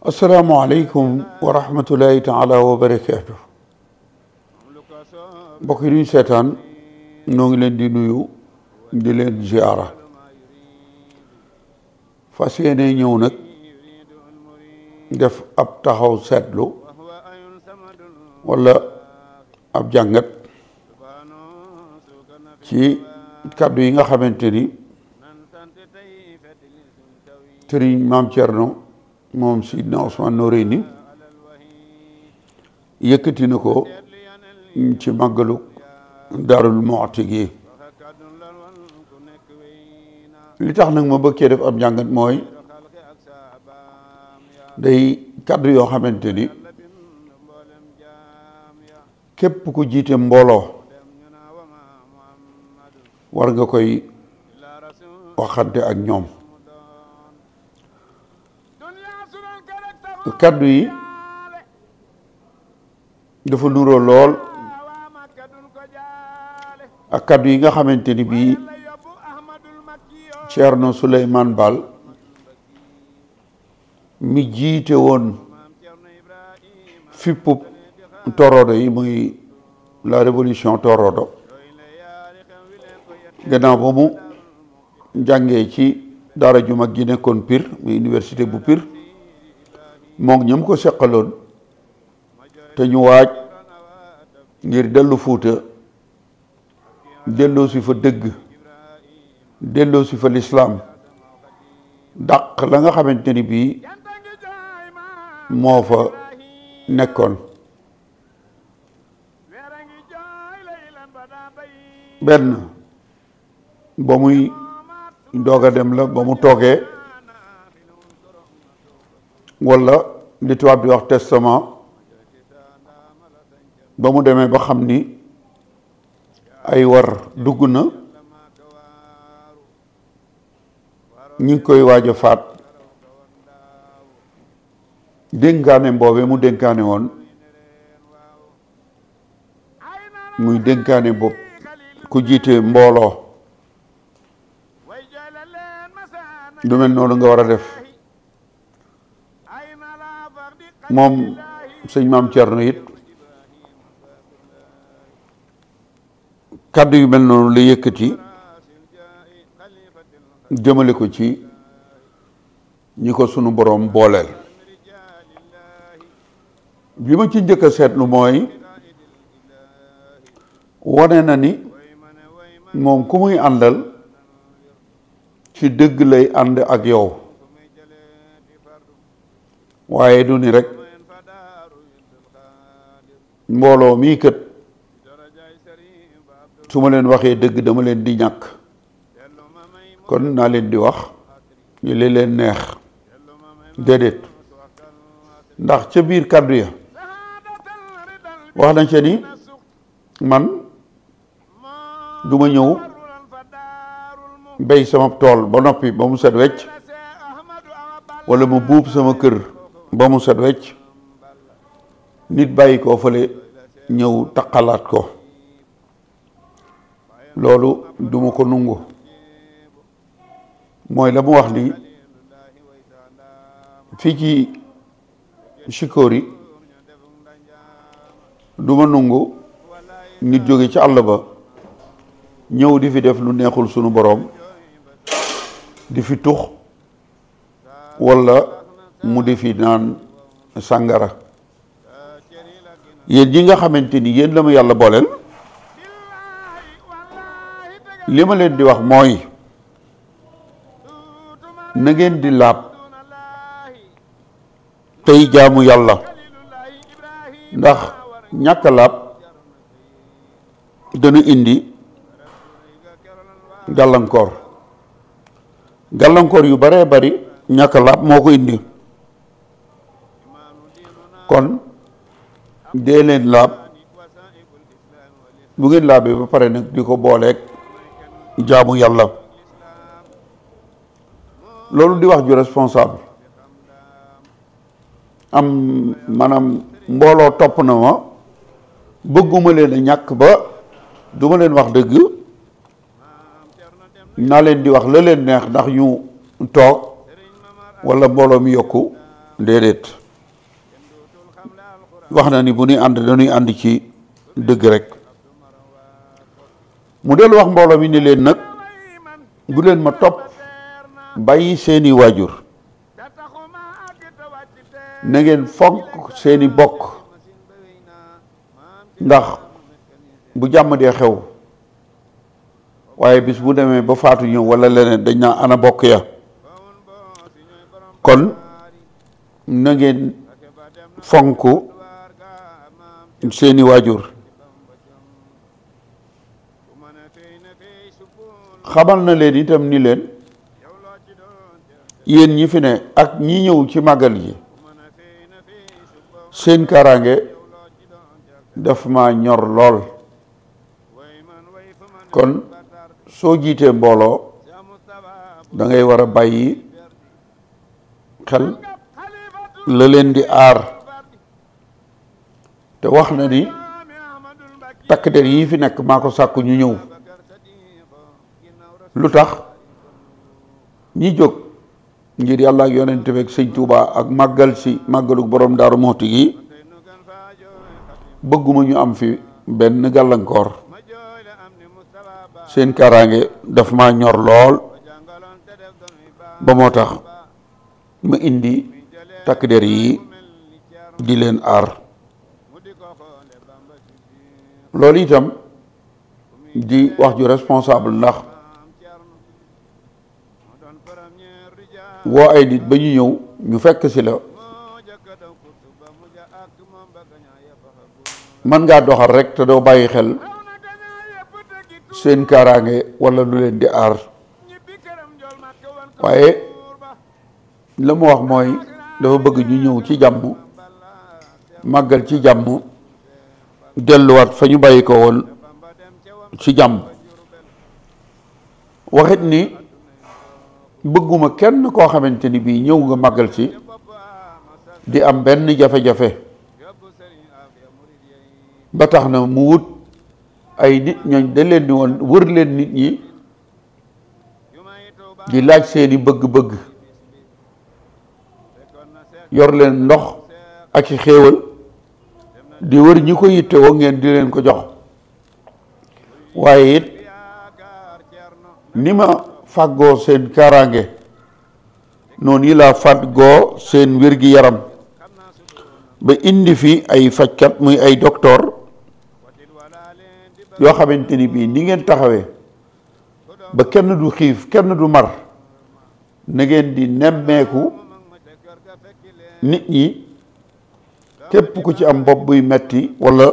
asalaamaaleykum wa rahmatullahi taala wa barakaatu mbokk yi ñu seetaan noo ngi leen di nuyu di leen ziara fas yéene ñëw nag def ab taxaw seetlu wala ab jàngat ci kàddu yi nga xamante ni sëriñ Maam Cerno moom Sidna Ousmane Noreyni yëkkati na ko ci màggalu Daarul Muxti gi li tax nag ma bëgg cee def ab njàngat mooy day kàddu yoo xamante ni képp ku jiite mbooloo war nga koy waxante ak ñoom kaddu yi dafa nuroo lool ak kaddu yi nga xamante ni bii Ceerno Souleymane Baal mi jiite woon fippu torodo yi muy la révolution torodo gannaaw ba mu jàngee ci daara ju mag ji nekkoon Pire muy université bu Pire moom ñoom ko seqaloon te ñu waaj ngir dellu Fuuta delloo si fa dëgg delloo si fa lislaam dàq la nga xamante ni bii moo fa nekkoon benn ba muy doog a dem la ba mu toogee wala li tubaab di wax testament ba mu demee ba xam ni ay war dugg na ñu ngi koy waaj a faat dénkaane boobe mu dénkaane woon muy dénkaane bopp ku jiite mbooloo lu mel noonu nga war a def moom sëñ Maam Cerno it kàddu yu mel noonu la yëkkati jëmale ko ci ñi ko sunu boroom booleel bi ma ci njëkk a seetlu mooy wane na ni moom ku muy àndal ci dëgg lay ànd ak yow waaye du ni rek mbooloo mii kët su ma leen waxee dëgg dama leen di ñàkk kon naa leen di wax ñu leen neex déedéet ndax ca biir kàddu ya wax nañ ca ni man du ma ñëw béy sama tool ba noppi ba mu set wecc wala ma buub sama kër ba mu set wecc nit bàyyi koo fële ñëw taqalaat ko loolu duma ko nungu mooy la mu wax ni fii ci Sikori duma nungu nit jóge ci àll ba ñëw di fi def lu neexul sunu boroom di fi tux walla mu di fi naan sàngara yéen ñi nga xamante ni yéen la ma yàlla booleel li ma leen di wax mooy na ngeen di laab tey jaamu yàlla ndax ñàkk a laab dana indi gàllankoor yu baree bari ñàkk a laab moo ko indi kon dee leen laab bu ngeen laabee ba pare nag di ko booleeg jaamu yàlla loolu di wax ju responsable am maanaam mbooloo topp na ma bëgguma leen a ñàkk ba duma leen wax dëgg naa leen di wax la leen neex ndax ñu toog wala mbooloo mi yokku déedéet wax na ni bu ñuy ànd dañuy ànd ci dëgg rek mu del wax mbooloo mi ni leen nag bu leen ma topp bàyyi seeni waajur na ngeen fonk seeni bokk ndax bu jàmm dee xew waaye bis bu demee ba faatu ñëw walla leneen dañ naa ana bokk ya kon na ngeen fonk seeni waajur xamal na leen itam ni leen yéen ñi fi ne ak ñi ñëw ci màggal yi seen kaaraange daf ma ñor lool kon soo jiitee mbooloo da ngay war a bàyyi xel la leen di aar te wax na ni takk der yi fi nekk maa ko sàkku ñu ñëw lu tax ñi jóg ngir yàlla ak yonent bi ak sëñ Tuuba ak màggal si màggalu borom Daaru Muxti gi bëgguma ñu am fi benn gàllankoor seen kaaraange daf ma ñor lool ba moo tax ma indi takk der yi di leen aar loolu itam di wax ju responsable ndax woo ay nit ba ñu ñëw ñu fekk si la mën ngaa doxal rek te doo bàyyi xel seen kaaraange walla lu leen di aar waaye la mu wax mooy dafa bëgg ñu ñëw ci jàmm màggal ci jàmm delluwaat fa ñu bàyyi ko woon ci jàmm waxit ni bëgguma kenn koo xamante ni bii ñëw nga màggal ci di am benn jafe-jafe ba tax na mu wut ay nit ñooñ da leen di woon wër leen nit ñi di laaj seeni bëgg-bëgg yor leen ndox ak i xéewal di wër ñi ko yittewoo ngeen di leen ko jox waaye it ni ma fàggoo seen kaaraange noonu yi laa fàggoo seen wér-gi-yaram ba indi fi ay fajkat muy ay docteur yoo xamante ni bii ni ngeen taxawee ba kenn du xiif kenn du mar na ngeen di nemmeeku nit ñi képp ku ci am bopp buy metti walla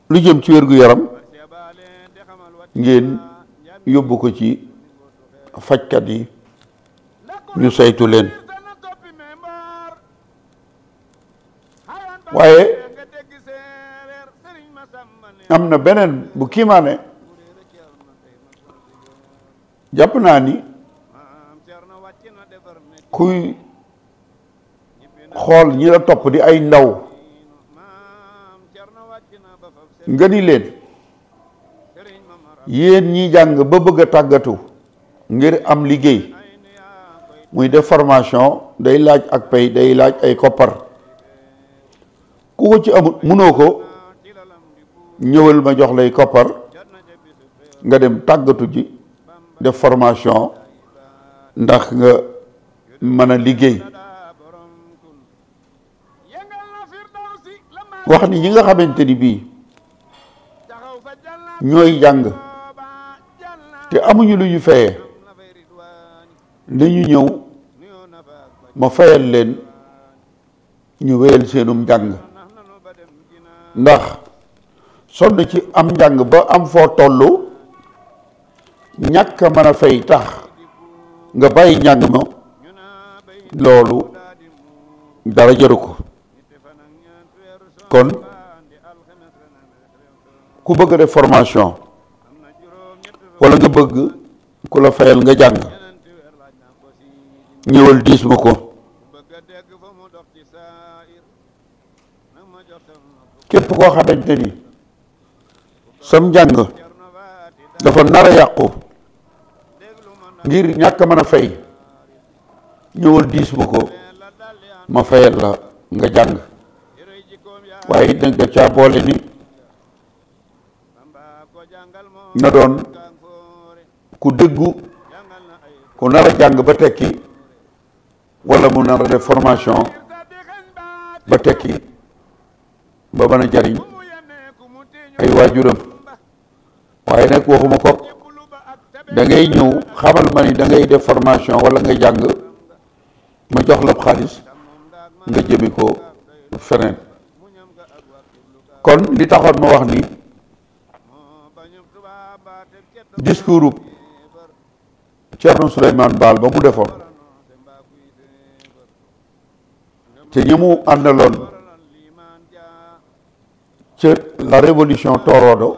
lu jëm ci wér-gu-yaram ngeen yóbbu ko ci fajkat yi ñu saytu leen waaye am na beneen bu kiimaane jàpp naa ni kuy xool ñi la topp di ay ndaw nga ni leen yéen ñi jàng ba bëgg a tàggatu ngir am liggéey muy def formation day laaj ak pay day laaj ay koppar ku ko ci amut munoo ko ñëwal ma jox lay koppar nga dem tàggatu ji def formation ndax nga mën a liggéey wax ni ñi nga xamante ni bii ñooy jàng te amuñu lu ñu fayee nañu ñëw ma fayal leen ñu wéyal seenum njàng ndax sonn ci am njàng ba am foo tollu ñàkk a mën a fay tax nga bàyyi njàng ma loolu dara jaru ko kon ku bëgg def formation walla nga bëgg ku la fayal nga jàng ñëwal diis ma ko képp koo xamante ni sam njàng dafa nar a yàqu ngir ñàkk mën a fay ñëwal diis ma ko ma fayal la nga jàng waaye it nag da caa boole ni na doon ku dëggu ku nar a jàng ba tekki wala mu nar a def formation ba tekki ba mën a jariñ ay waajuram waaye nag waxuma ko da ngay ñëw xamal ma ni da ngay def formation wala nga jàng ma jox la xaalis nga jëmi ko feneen kon li taxoon ma wax ni discours Thierno Souleymane Baal ba mu defoon te ñi mu àndaloon ca la révolution Torodo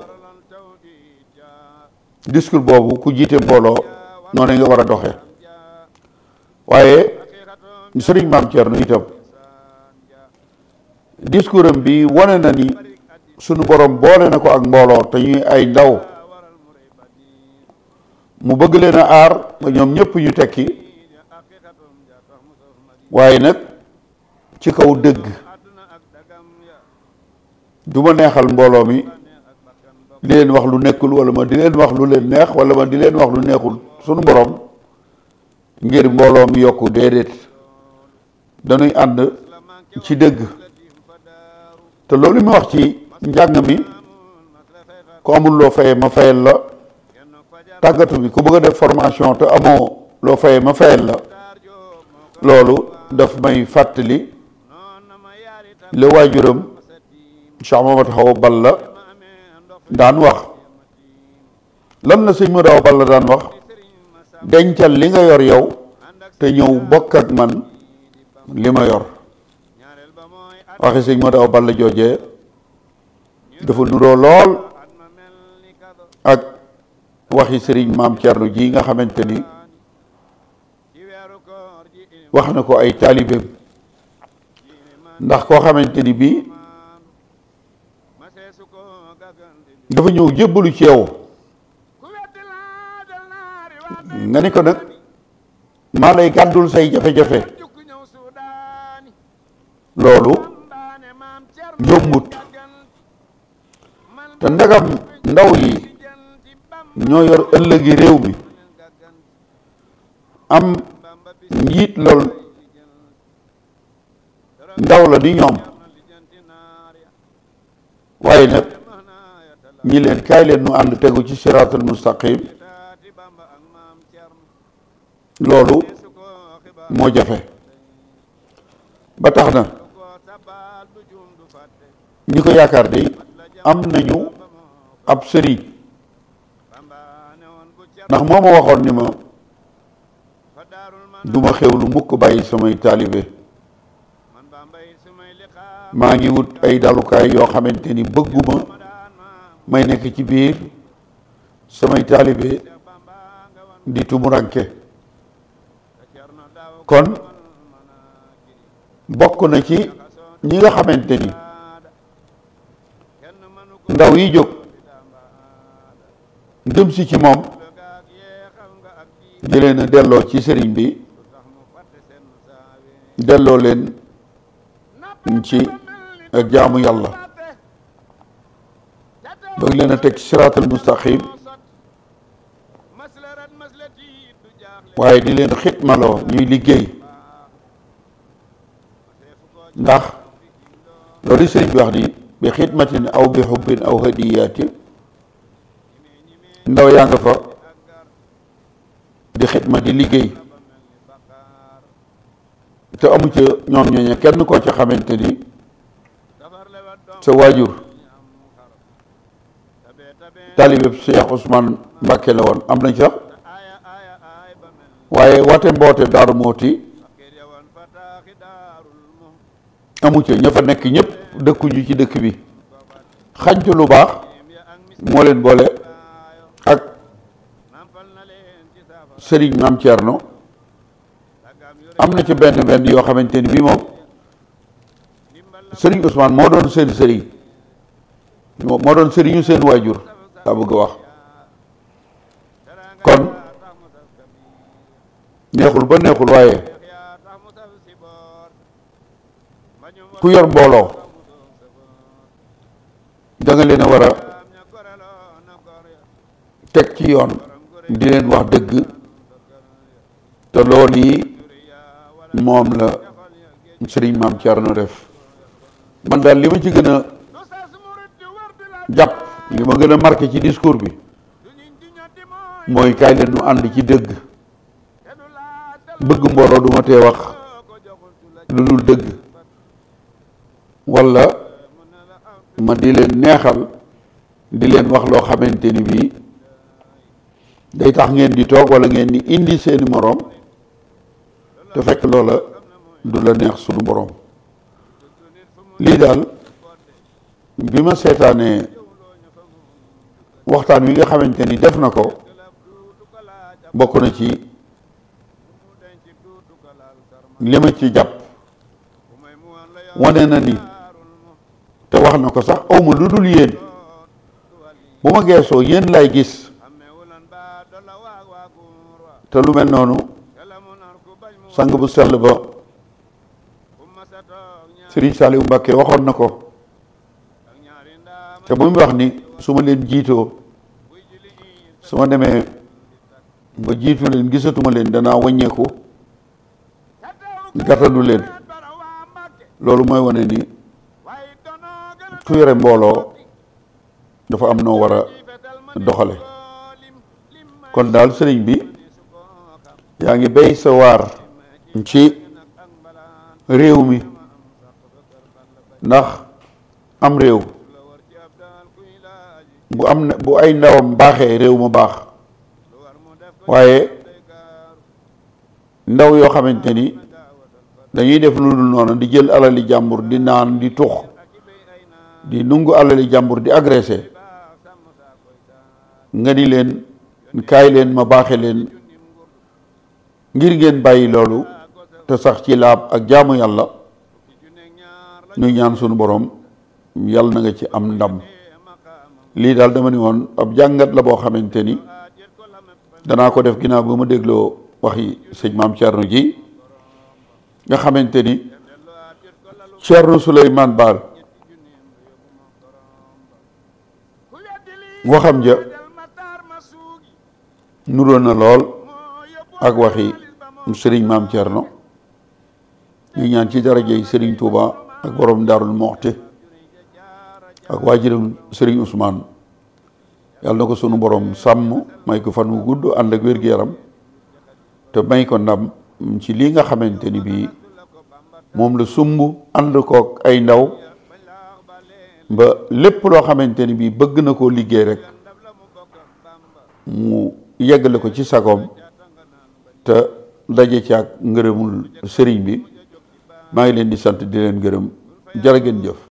discours boobu ku jiite mbooloo noonu nga war a doxee waaye sëriñ maam Thierno itam discours am bi wane na ni sunu borom boole na ko ak mbooloo te ñuy ay ndaw mu bëgg leen a aar ba ñoom ñëpp ñu tekki waaye nag ci kaw dëgg du ma neexal mbooloo mi di leen wax lu nekkul wala ma di leen wax lu leen neex wala ma di leen wax lu neexul sunu borom ngir mbooloo mi yokku déedéet dañuy ànd ci dëgg te loolu ma wax ci njàng mi ku amul loo fayee ma fayal la tàggatu bi ku bëgg a def formation te amoo loo fayee ma fayal la loolu daf may fàttali le waajuram Cheikh Mamadou Awa Balla daan wax lan la sëñ Mamadou Awa Balla daan wax dencal li nga yor yow te ñëw bokk ak man li ma yor waxi sëñ Mamadou Awa Balla joojee dafa nuroo lool ak waxi sëriñ maam Thierno ji nga xamante ni wax na ko ay taalibeem ndax koo xamante ni bii dafa ñëw jébbalu ci yow nga ni ko nag maa lay gàddul say jafe-jafe loolu yombut te ndagam ndaw yi ñoo yor ëllëgi réew mi am njiit lool ndaw la di ñoom waaye nag ñi leen kaay leen nu ànd tegu ci siraatul mustaqim loolu moo jafe ba tax na ñi ko yaakaar de am nañu ab sëriñ ndax moo ma waxoon ni ma duma xewlu mukk bàyyi samay taalibe maa ngi wut ay dalukaay yoo xamante ni bëgguma may nekk ci biir samay taalibe di tumuranke kon bokk na ci ñi nga xamante ni ndaw yi jóg jëm si ci moom di leen a delloo ci sëriñ bi delloo leen ci ak jaamu yàlla bëgg leen a teg ci siraatal mustaqim waaye di leen xitmaloo ñuy liggéey ndax loolu sëriñ bi wax ni bi xidmatin aw bi xubbin aw hadiyaati ndaw yaa nga fa di xidma di liggéey te amu ca ñoom ñooñu kenn koo ca xamante ni sa waajur taalibe Cheikh Ousmane Mbacke la woon am nañ sax waaye wate mboote Daaru Mooti amu ca ña fa nekk ñëpp dëkkuñu ci dëkk bi xañtu lu baax moo leen boole ak sëriñ maam Thierno am na ci benn yoo xamante ni bii moom sëriñ Ousmane moo doon seen sëriñ moo doon sëriñu seen waajur laa bëgg a wax kon neexul ba neexul waaye ku yor mbooloo da nga leen a war a teg ci yoon di leen wax dëgg te loolu yi moom la sëriñ Maam Thierno def man daal li ma ci gën a jàpp li ma gën a marqué ci discours bi mooy kaay leen nu ànd ci dëgg bëgg mbooloo du ma tee wax lu dul dëgg walla ma di leen neexal di leen wax loo xamante ni bii day tax ngeen di toog walla ngeen di indi seeni moroom te fekk loola du la neex sunu boroom lii daal bi ma seetaanee waxtaan wi nga xamante ni def na ko bokk na ci li ma ci jàpp wane na ni te wax na ko sax awma lu dul yéen bu ma geesoo yéen lay gis te lu mel noonu sang bu sell ba Sëriñ Saliou Mbacké waxoon na ko te bu mu wax ni su ma leen jiitoo su ma demee ba jiitu leen gisatuma leen danaa wàññeeku gàttandu leen loolu mooy wane ni ku yore mbooloo dafa am noo war a doxale kon daal sëriñ bi yaa ngi béy sa waar ci réew mi ndax am réew bu ay ndawam baaxee réew mu baax waaye ndaw yoo xamante ni dañuy def lu dul noonu di jël alali jàmbur di naan di tux di nungu alali jàmbur di agressé nga ni leen kaay leen ma baaxe leen ngir ngeen bàyyi loolu te sax ci laab ak jaamu yàlla ñu ñaan sunu borom yàlla na nga ci am ndam lii daal dama ni woon ab jàngat la boo xamante ni danaa ko def ginnaaw ba ma dégloo waxi sëñ Maam Thierno ji nga xamante ni Thierno Souleymane Baal waxam ja nuroon na lool ak waxi sëriñ Maam Thierno ñu ñaan ci darajey sëriñ Touba ak borom Daarul Muxti ak waajuram sëriñ Ousmane yàlla na ko sunu borom sàmm may ko fan wu gudd ànd ak wér-gu-yaram te may ko ndam ci lii nga xamante ni bii moom la sumb ànd kook ay ndaw ba lépp loo xamante ni bii bëgg na koo liggéey rek mu yeggale ko ci sagoom te daje ci ak ngërëmul sëriñ bi maa ngi leen di sant di leen gërëm jërë ngeen jëf